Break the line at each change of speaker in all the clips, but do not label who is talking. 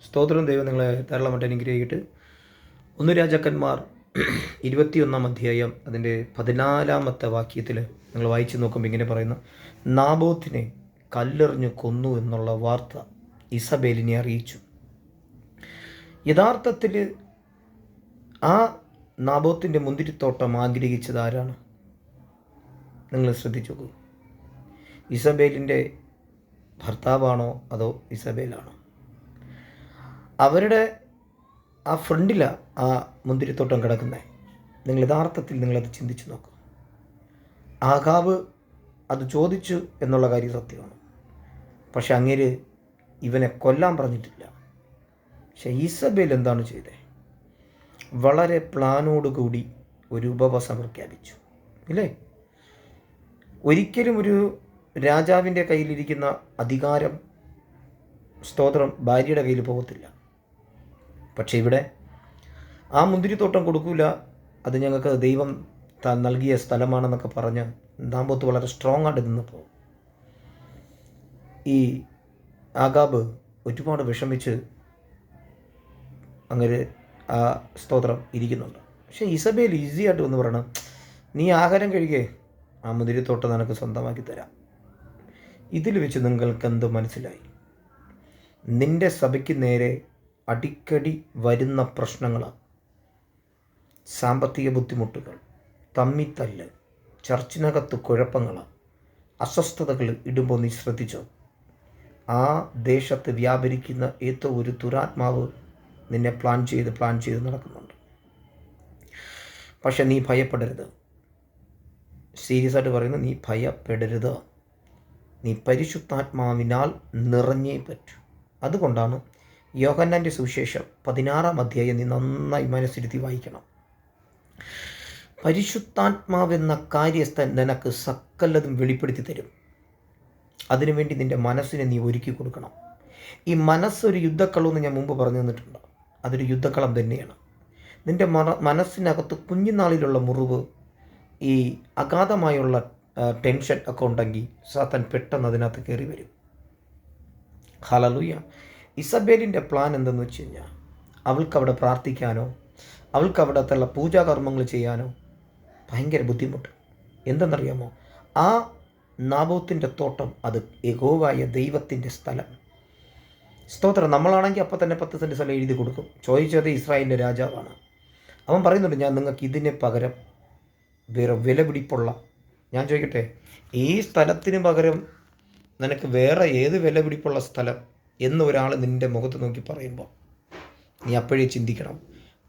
സ്തോത്രം. ദൈവം നിങ്ങളെ ധാരാളമായിട്ട് അനുഗ്രഹിക്കട്ടെ. 1 രാജാക്കന്മാർ 21 അധ്യായം അതിൻ്റെ 14 വാക്യത്തിൽ നിങ്ങൾ വായിച്ചു നോക്കുമ്പോൾ ഇങ്ങനെ പറയുന്നു: നാബോത്തിനെ കല്ലെറിഞ്ഞ് കൊന്നു എന്നുള്ള വാർത്ത ഇസബേലിനെ അറിയിച്ചു. യഥാർത്ഥത്തിൽ ആ നാബോത്തിൻ്റെ മുന്തിരിത്തോട്ടം ആഗ്രഹിച്ചത് ആരാണ്? നിങ്ങൾ ശ്രദ്ധിച്ചു നോക്കൂ. ഇസബേലിൻ്റെ ഭർത്താവാണോ അതോ ഇസബേലാണോ? അവരുടെ ആ ഫ്രണ്ടിലാണ് ആ മുന്തിരിത്തോട്ടം കിടക്കുന്നത്. നിങ്ങൾ യഥാർത്ഥത്തിൽ നിങ്ങളത് ചിന്തിച്ച് നോക്കുക. ആഹാബ് അത് ചോദിച്ചു എന്നുള്ള കാര്യം സത്യമാണ്. പക്ഷെ അങ്ങേര് ഇവനെ കൊല്ലാൻ പറഞ്ഞിട്ടില്ല. പക്ഷെ ഇസബേൽ എന്താണ് ചെയ്തത്? വളരെ പ്ലാനോടുകൂടി ഒരു ഉപവാസം പ്രഖ്യാപിച്ചു, ഇല്ലേ? ഒരിക്കലും ഒരു രാജാവിൻ്റെ കയ്യിലിരിക്കുന്ന അധികാരം, സ്തോത്രം, ഭാര്യയുടെ കയ്യിൽ പോകത്തില്ല. പക്ഷേ ഇവിടെ ആ മുന്തിരിത്തോട്ടം കൊടുക്കില്ല, അത് ഞങ്ങൾക്ക് ദൈവം നൽകിയ സ്ഥലമാണെന്നൊക്കെ പറഞ്ഞ് നാബോത്ത് വളരെ സ്ട്രോങ് ആയിട്ട് നിന്നപ്പോൾ ഈ ആഹാബ് ഒരുപാട് വിഷമിച്ച് അങ്ങനെ ആ സ്തോത്രം ഇരിക്കുന്നുണ്ട്. പക്ഷേ ഇസബേൽ ഈസി ആയിട്ട് വന്ന് പറയണം, നീ ആഹാരം കഴിക്കേ, ആ മുന്തിരിത്തോട്ടം നിനക്ക് സ്വന്തമാക്കി തരാം. ഇതിൽ വെച്ച് നിങ്ങൾക്ക് എന്ത് മനസ്സിലായി? നിൻ്റെ സഭയ്ക്ക് നേരെ അടിക്കടി വരുന്ന പ്രശ്നങ്ങൾ, സാമ്പത്തിക ബുദ്ധിമുട്ടുകൾ, തമ്മിത്തല്ല്, ചർച്ചിനകത്ത് കുഴപ്പങ്ങൾ, അസ്വസ്ഥതകൾ ഇടുമ്പോൾ നീ ശ്രദ്ധിച്ചോ? ആ ദേശത്ത് വ്യാപരിക്കുന്ന ഏതോ ഒരു ദുരാത്മാവ് നിന്നെ പ്ലാൻ ചെയ്ത് നടക്കുന്നുണ്ട്. പക്ഷെ നീ ഭയപ്പെടരുത്. സീരിയസ് ആയിട്ട് പറയുന്നത്, നീ ഭയപ്പെടരുത്. നീ പരിശുദ്ധാത്മാവിനാൽ നിറഞ്ഞേ പറ്റൂ. അതുകൊണ്ടാണ് യോഹന്നാൻ്റെ സുവിശേഷം 16 അധ്യായം നീ നന്നായി മനസ്സിരുത്തി വായിക്കണം. പരിശുദ്ധാത്മാവെന്ന കാര്യസ്ഥൻ നിനക്ക് സകലതും വെളിപ്പെടുത്തി തരും. അതിനുവേണ്ടി നിൻ്റെ മനസ്സിനെ നീ ഒരുക്കി കൊടുക്കണം. ഈ മനസ്സൊരു യുദ്ധക്കളമെന്ന് ഞാൻ മുമ്പ് പറഞ്ഞു തന്നിട്ടുണ്ട്. അതൊരു യുദ്ധക്കളം തന്നെയാണ്. നിൻ്റെ മനസ്സിനകത്ത് കുഞ്ഞുനാളിലുള്ള മുറിവ്, ഈ അഗാധമായുള്ള ടെൻഷൻ ഒക്കെ ഉണ്ടെങ്കിൽ സാത്താൻ പെട്ടെന്ന് അതിനകത്ത് കയറി വരും. ഹല്ലേലൂയ. ഇസബേലിൻ്റെ പ്ലാൻ എന്തെന്ന് വെച്ച് കഴിഞ്ഞാൽ, അവൾക്കവിടെ പ്രാർത്ഥിക്കാനോ അവൾക്കവിടത്തുള്ള പൂജാകർമ്മങ്ങൾ ചെയ്യാനോ ഭയങ്കര ബുദ്ധിമുട്ട്. എന്തെന്നറിയാമോ? ആ നാബോത്തിൻ്റെ തോട്ടം അത് യഹോവയായ ദൈവത്തിൻ്റെ സ്ഥലം. സ്തോത്രം. നമ്മളാണെങ്കിൽ അപ്പം തന്നെ 10 സെൻറ്റ് സ്ഥലം എഴുതി കൊടുക്കും. ചോദിച്ചത് ഇസ്രായേലിൻ്റെ രാജാവാണ്. അവൻ പറയുന്നുണ്ട്, ഞാൻ നിങ്ങൾക്ക് ഇതിന് പകരം വേറെ വിലപിടിപ്പുള്ള, ഞാൻ ചോദിക്കട്ടെ, ഈ സ്ഥലത്തിന് പകരം നിനക്ക് വേറെ ഏത് വിലപിടിപ്പുള്ള സ്ഥലം എന്ന് ഒരാൾ നിൻ്റെ മുഖത്ത് നോക്കി പറയുമ്പോൾ നീ അപ്പോഴേ ചിന്തിക്കണം,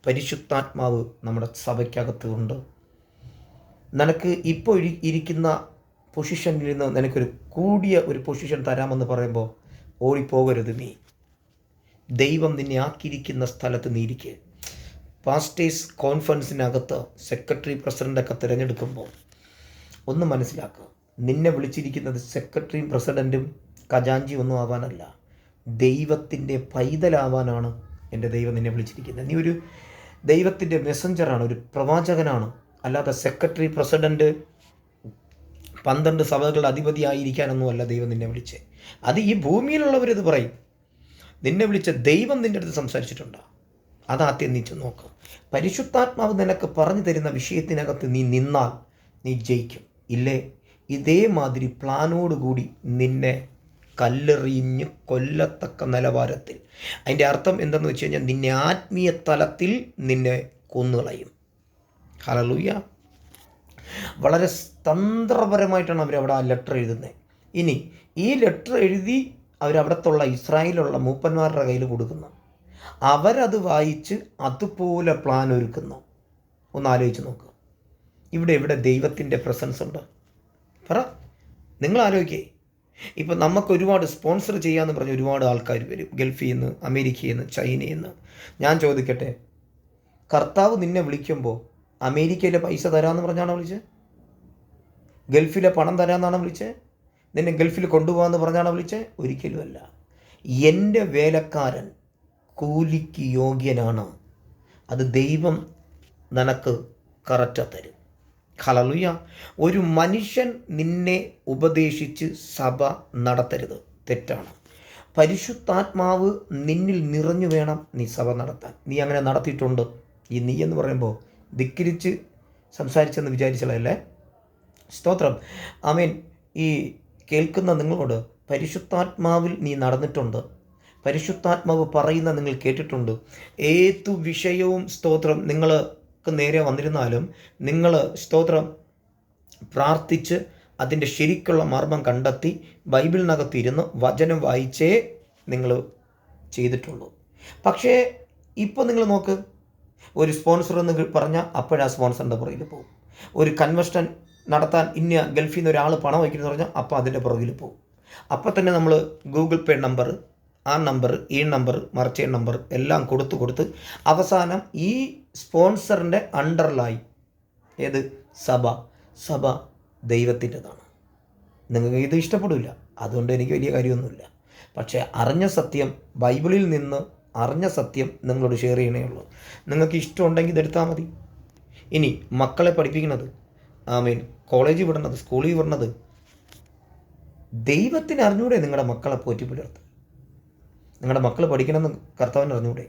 പരിശുദ്ധാത്മാവ് നമ്മുടെ സഭയ്ക്കകത്ത് ഉണ്ട്. നിനക്ക് ഇപ്പോൾ ഇരിക്കുന്ന പൊസിഷനിൽ നിന്ന് നിനക്കൊരു കൂടിയ ഒരു പൊസിഷൻ തരാമെന്ന് പറയുമ്പോൾ ഓടിപ്പോകരുത്. നീ ദൈവം നിന്നെ ആക്കിയിരിക്കുന്ന സ്ഥലത്ത് നീ ഇരിക്കുക. പാസ്റ്റേഴ്സ് കോൺഫറൻസിനകത്ത് സെക്രട്ടറി പ്രസിഡൻ്റൊക്കെ തിരഞ്ഞെടുക്കുമ്പോൾ ഒന്ന് മനസ്സിലാക്കുക, നിന്നെ വിളിച്ചിരിക്കുന്നത് സെക്രട്ടറിയും പ്രസിഡൻറ്റും ഖജാൻജി ഒന്നും ആവാനല്ല, ദൈവത്തിൻ്റെ പൈതലാവാനാണ് എൻ്റെ ദൈവം നിന്നെ വിളിച്ചിരിക്കുന്നത്. നീ ഒരു ദൈവത്തിൻ്റെ മെസ്സഞ്ചറാണ്, ഒരു പ്രവാചകനാണ്. അല്ലാതെ സെക്രട്ടറി, പ്രസിഡൻറ്റ്, 12 സഭകളുടെ അധിപതിയായിരിക്കാനൊന്നും അല്ല ദൈവം നിന്നെ വിളിച്ചേ. അത് ഈ ഭൂമിയിലുള്ളവരിത് പറയും. നിന്നെ വിളിച്ച ദൈവം നിൻ്റെ അടുത്ത് സംസാരിച്ചിട്ടുണ്ടോ? അതാദ്യം നീ നോക്കുക. പരിശുദ്ധാത്മാവ് നിനക്ക് പറഞ്ഞു തരുന്ന വിഷയത്തിനകത്ത് നീ നിന്നാൽ നീ ജയിക്കും. ഇല്ലേ, ഇതേമാതിരി പ്ലാനോടുകൂടി നിന്നെ കല്ലെറിഞ്ഞ് കൊല്ലത്തക്ക നിലവാരത്തിൽ. അതിൻ്റെ അർത്ഥം എന്തെന്ന് വെച്ച് കഴിഞ്ഞാൽ, നിന്നെ ആത്മീയ തലത്തിൽ നിന്നെ കൊന്നുകളയും. ഹല്ലേലൂയ. വളരെ തന്ത്രപരമായിട്ടാണ് അവരവിടെ ആ ലെറ്റർ എഴുതുന്നത്. ഇനി ഈ ലെറ്റർ എഴുതി അവരവിടത്തുള്ള ഇസ്രായേലുള്ള മൂപ്പന്മാരുടെ കയ്യിൽ കൊടുക്കുന്നു. അവരത് വായിച്ച് അതുപോലെ പ്ലാൻ ഒരുക്കുന്നു. ഒന്ന് ആലോചിച്ച് നോക്കുക. ഇവിടെ ദൈവത്തിൻ്റെ പ്രസൻസ് ഉണ്ട്? പറ, നിങ്ങൾ ആലോചിക്കേ. ഇപ്പം നമുക്ക് ഒരുപാട് സ്പോൺസർ ചെയ്യാമെന്ന് പറഞ്ഞ് ഒരുപാട് ആൾക്കാർ വരും, ഗൾഫിൽ നിന്ന്, അമേരിക്കയിൽ നിന്ന്, ചൈനയിൽ നിന്ന്. ഞാൻ ചോദിക്കട്ടെ, കർത്താവ് നിന്നെ വിളിക്കുമ്പോൾ അമേരിക്കയിലെ പൈസ തരാമെന്ന് പറഞ്ഞാണോ വിളിച്ചത്? ഗൾഫിലെ പണം തരാമെന്നാണോ വിളിച്ചത്? നിന്നെ ഗൾഫിൽ കൊണ്ടുപോകാമെന്ന് പറഞ്ഞാണോ വിളിച്ചത്? ഒരിക്കലുമല്ല. എൻ്റെ വേലക്കാരൻ കൂലിക്ക് യോഗ്യനാണ്. അത് ദൈവം നിനക്ക് കറക്റ്റ് തരും. ഹല്ലേലൂയ. ഒരു മനുഷ്യൻ നിന്നെ ഉപദേശിച്ച് സഭ നടത്തരുത്, തെറ്റാണ്. പരിശുദ്ധാത്മാവ് നിന്നിൽ നിറഞ്ഞു വേണം നീ സഭ നടത്താൻ. നീ അങ്ങനെ നടത്തിയിട്ടുണ്ട്. ഈ നീ എന്ന് പറയുമ്പോൾ ധിക്കരിച്ച് സംസാരിച്ചെന്ന് വിചാരിച്ചതല്ലേ. സ്തോത്രം. ആമേൻ. ഈ കേൾക്കുന്ന നിങ്ങളോട് പരിശുദ്ധാത്മാവിൽ നീ നടന്നിട്ടുണ്ട്. പരിശുദ്ധാത്മാവ് പറയുന്ന നിങ്ങൾ കേട്ടിട്ടുണ്ട്. ഏതു വിഷയവും സ്തോത്രം നിങ്ങൾക്ക് നേരെ വന്നിരുന്നാലും നിങ്ങൾ സ്തോത്രം പ്രാർത്ഥിച്ച് അതിൻ്റെ ശരിക്കുള്ള മർമ്മം കണ്ടെത്തി ബൈബിളിനകത്തിരുന്ന് വചനം വായിച്ചേ നിങ്ങൾ ചെയ്തിട്ടുള്ളൂ. പക്ഷേ ഇപ്പോൾ നിങ്ങൾ നോക്ക്, ഒരു സ്പോൺസർ എന്ന് പറഞ്ഞാൽ അപ്പോഴാ സ്പോൺസറിൻ്റെ പുറകിൽ പോകും. ഒരു കൺവെൻഷൻ നടത്താൻ ഇന്ന ഗൾഫിൽ നിന്ന് ഒരാൾ പണം വയ്ക്കുന്നത് പറഞ്ഞാൽ അപ്പോൾ അതിൻ്റെ പുറകിൽ പോകും. അപ്പോൾ തന്നെ നമ്മൾ ഗൂഗിൾ പേ നമ്പർ, ആ നമ്പർ, ഈ നമ്പർ, മറിച്ച നമ്പർ എല്ലാം കൊടുത്ത് അവസാനം ഈ സ്പോൺസറിൻ്റെ അണ്ടറിലായി ഏത് സഭ ദൈവത്തിൻ്റെതാണ്. നിങ്ങൾക്ക് ഇത് ഇഷ്ടപ്പെടില്ല, അതുകൊണ്ട് എനിക്ക് വലിയ കാര്യമൊന്നുമില്ല. പക്ഷേ അറിഞ്ഞ സത്യം, ബൈബിളിൽ നിന്ന് അറിഞ്ഞ സത്യം നിങ്ങളോട് ഷെയർ ചെയ്യണേ ഉള്ളൂ. നിങ്ങൾക്ക് ഇഷ്ടമുണ്ടെങ്കിൽ ഇതെടുത്താൽ മതി. ഇനി മക്കളെ പഠിപ്പിക്കുന്നത്, ആമേൻ, കോളേജിൽ വിടണത്, സ്കൂളിൽ വിടണത്, ദൈവത്തിന് അറിഞ്ഞൂടെ നിങ്ങളുടെ മക്കളെ പോറ്റി പുലർത്ത്. നിങ്ങളുടെ മക്കൾ പഠിക്കണമെന്ന് കർത്താവിന് അറിഞ്ഞൂടെ?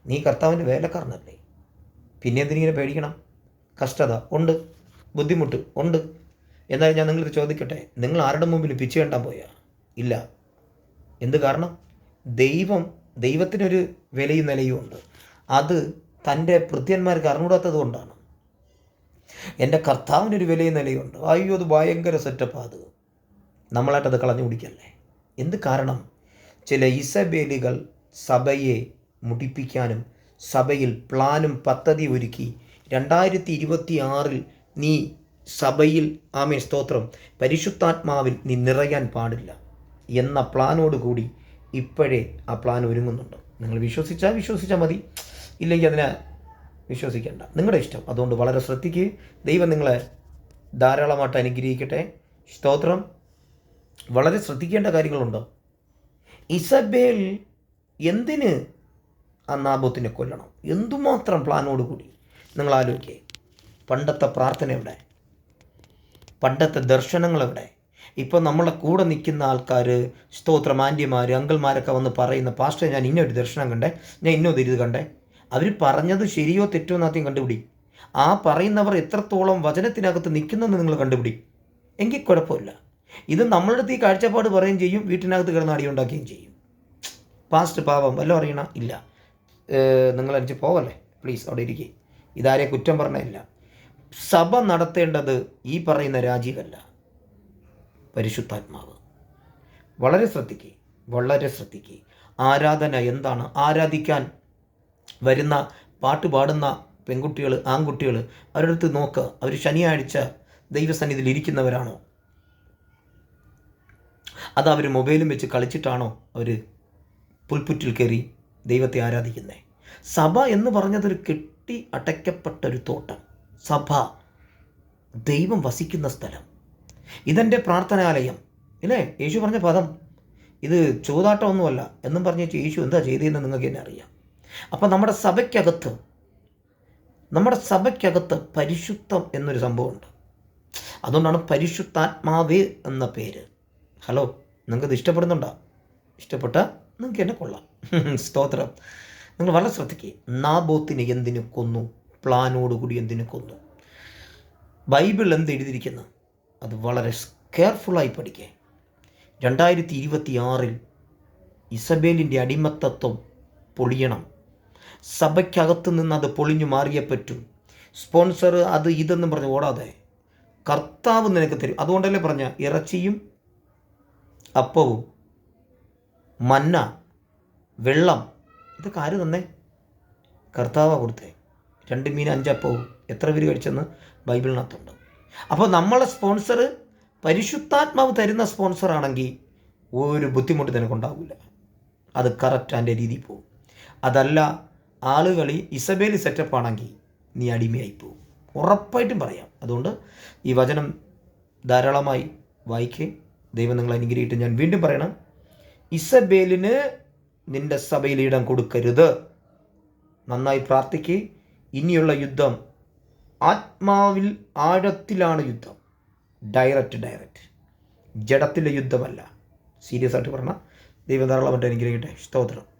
നീ കർത്താവിൻ്റെ വേലക്കാരനല്ലേ, പിന്നെ എന്തിനിങ്ങനെ പേടിക്കണം? കഷ്ടത ഉണ്ട്, ബുദ്ധിമുട്ട് ഉണ്ട്. എന്നാലും ഞാൻ നിങ്ങളിത് ചോദിക്കട്ടെ, നിങ്ങൾ ആരുടെ മുമ്പിൽ പിച്ചു കണ്ടാൻ പോയാ? ഇല്ല. എന്ത് കാരണം? ദൈവത്തിനൊരു വിലയും നിലയും ഉണ്ട്. അത് തൻ്റെ ഭൃത്യന്മാർക്ക് അറിഞ്ഞൂടാത്തത് കൊണ്ടാണ്. എൻ്റെ കർത്താവിനൊരു വിലയും നിലയുണ്ട്. അയ്യോ, അത് ഭയങ്കര സെറ്റപ്പാണ്. അത് നമ്മളായിട്ടത് കളഞ്ഞു കുടിക്കല്ലേ. എന്ത് കാരണം? ചില ഇസബേലുകൾ സഭയെ മുടിപ്പിക്കാനും സഭയിൽ പ്ലാനും പദ്ധതി ഒരുക്കി 2026 നീ സഭയിൽ, ആമേൻ, സ്തോത്രം, പരിശുദ്ധാത്മാവിൽ നീ നിറയാൻ പാടില്ല എന്ന പ്ലാനോട് കൂടി ഇപ്പോഴേ ആ പ്ലാൻ ഒരുങ്ങുന്നുണ്ട്. നിങ്ങൾ വിശ്വസിച്ചാൽ മതി, ഇല്ലെങ്കിൽ അതിനെ വിശ്വസിക്കേണ്ട, നിങ്ങളുടെ ഇഷ്ടം. അതുകൊണ്ട് വളരെ ശ്രദ്ധിക്കുക. ദൈവം നിങ്ങളെ ധാരാളമായിട്ട് അനുഗ്രഹിക്കട്ടെ. സ്തോത്രം. വളരെ ശ്രദ്ധിക്കേണ്ട കാര്യങ്ങളുണ്ട്. ഇസബേൽ എന്തിന് ആ നാബോത്തിനെ കൊല്ലണം? എന്തുമാത്രം പ്ലാനോടുകൂടി. നിങ്ങൾ ആലോചിക്കുക. പണ്ടത്തെ പ്രാർത്ഥന എവിടെ? പണ്ടത്തെ ദർശനങ്ങൾ എവിടെ? ഇപ്പോൾ നമ്മളെ കൂടെ നിൽക്കുന്ന ആൾക്കാർ, സ്തോത്രം, ആൻറ്റിമാർ, അങ്കിൾമാരൊക്കെ വന്ന് പറയുന്ന, പാസ്റ്റർ ഞാൻ ഇന്നൊരു ദർശനം കണ്ടേ, ഞാൻ ഇന്നൊരു ഇത് കണ്ടേ. അവർ പറഞ്ഞത് ശരിയോ തെറ്റോ എന്ന് ആദ്യം കണ്ടുപിടി. ആ പറയുന്നവർ എത്രത്തോളം വചനത്തിനകത്ത് നിൽക്കുന്നെന്ന് നിങ്ങൾ കണ്ടുപിടി. എങ്കിൽ കുഴപ്പമില്ല. ഇത് നമ്മളുടെ അടുത്ത് ഈ കാഴ്ചപ്പാട് പറയുകയും ചെയ്യും, വീട്ടിനകത്ത് കിടന്ന് അടിയുണ്ടാക്കുകയും ചെയ്യും. പാസ്റ്റ് പാവം വല്ലതും അറിയണ? ഇല്ല. നിങ്ങളടിച്ച് പോവല്ലേ, പ്ലീസ് അവിടെ ഇരിക്കുക. ഇതാരെ കുറ്റം പറഞ്ഞില്ല. സഭ നടത്തേണ്ടത് ഈ പറയുന്ന രാജീവല്ല, പരിശുദ്ധാത്മാവ്. വളരെ ശ്രദ്ധിക്കുക. ആരാധന എന്താണ്? ആരാധിക്കാൻ വരുന്ന, പാട്ട് പാടുന്ന പെൺകുട്ടികൾ, ആൺകുട്ടികൾ, അവരുടെ അടുത്ത് നോക്കുക. അവർ ശനിയാഴ്ച ദൈവസന്നിധിയിൽ ഇരിക്കുന്നവരാണോ? അത് അവർ മൊബൈലും വെച്ച് കളിച്ചിട്ടാണോ അവർ പുൽപ്പുറ്റിൽ കയറി ദൈവത്തെ ആരാധിക്കുന്നത്? സഭ എന്ന് പറഞ്ഞതൊരു കെട്ടി അടയ്ക്കപ്പെട്ടൊരു തോട്ടം. സഭ ദൈവം വസിക്കുന്ന സ്ഥലം. ഇതെൻ്റെ പ്രാർത്ഥനാലയം ഇല്ലേ? യേശു പറഞ്ഞ പദം. ഇത് ചൂതാട്ടമൊന്നുമല്ല എന്നും പറഞ്ഞ് യേശു എന്താ ചെയ്തതെന്ന് നിങ്ങൾക്ക് തന്നെ അറിയാം. അപ്പം നമ്മുടെ സഭയ്ക്കകത്ത് പരിശുദ്ധം എന്നൊരു സംഭവമുണ്ട്. അതുകൊണ്ടാണ് പരിശുദ്ധാത്മാവ് എന്ന പേര്. ഹലോ, നിങ്ങൾക്കത് ഇഷ്ടപ്പെടുന്നുണ്ടോ? ഇഷ്ടപ്പെട്ടാൽ നിങ്ങൾക്ക് എന്നെ കൊള്ളാം. സ്തോത്രം. നിങ്ങൾ വളരെ ശ്രദ്ധിക്കുക. നാബോത്തിനെ എന്തിനു കൊന്നു? പ്ലാനോടുകൂടി എന്തിനു കൊന്നു? ബൈബിൾ എന്ത് എഴുതിയിരിക്കുന്നു അത് വളരെ കെയർഫുള്ളായി പഠിക്കുക. 2026 ഇസബേലിൻ്റെ അടിമത്തത്വം പൊളിയണം. സഭയ്ക്കകത്ത് നിന്ന് അത് പൊളിഞ്ഞു മാറിയേ പറ്റൂ. സ്പോൺസർ അത് ഇതെന്നും പറഞ്ഞ് ഓടാതെ കർത്താവ് നിനക്ക് തരും. അതുകൊണ്ടല്ലേ പറഞ്ഞ ഇറച്ചിയും അപ്പവും മന്ന, വെള്ളം, ഇതൊക്കെ ആര് തന്നേ? കർത്താവാണ് കൊടുത്തേ. 2 മീൻ 5 അപ്പവും എത്ര പേര് കഴിച്ചെന്ന് ബൈബിളിനകത്തുണ്ട്. അപ്പോൾ നമ്മളെ സ്പോൺസർ പരിശുദ്ധാത്മാവ് തരുന്ന സ്പോൺസറാണെങ്കിൽ ഒരു ബുദ്ധിമുട്ട് നിനക്കുണ്ടാവില്ല. അത് കറക്റ്റ് അതിൻ്റെ രീതിയിൽ പോകും. അതല്ല, ആളുകൾ ഇസബേലി സെറ്റപ്പാണെങ്കിൽ നീ അടിമയായി പോകും. ഉറപ്പായിട്ടും പറയാം. അതുകൊണ്ട് ഈ വചനം ധാരാളമായി വായിക്കുക. ദൈവം നിങ്ങളെ അനുഗ്രഹിച്ചിട്ട് ഞാൻ വീണ്ടും പറയണം, ഇസബേലിന് നിൻ്റെ സഭയിൽ ഇടം കൊടുക്കരുത്. നന്നായി പ്രാർത്ഥിക്കുക. ഇനിയുള്ള യുദ്ധം ആത്മാവിൽ ആഴത്തിലാണ് യുദ്ധം. ഡയറക്റ്റ് ജഡത്തിലെ യുദ്ധമല്ല. സീരിയസ് ആയിട്ട് പറഞ്ഞാൽ ദൈവം ധാരാളമായിട്ട് അനുഗ്രഹിക്കട്ടെ. സ്തോത്രം.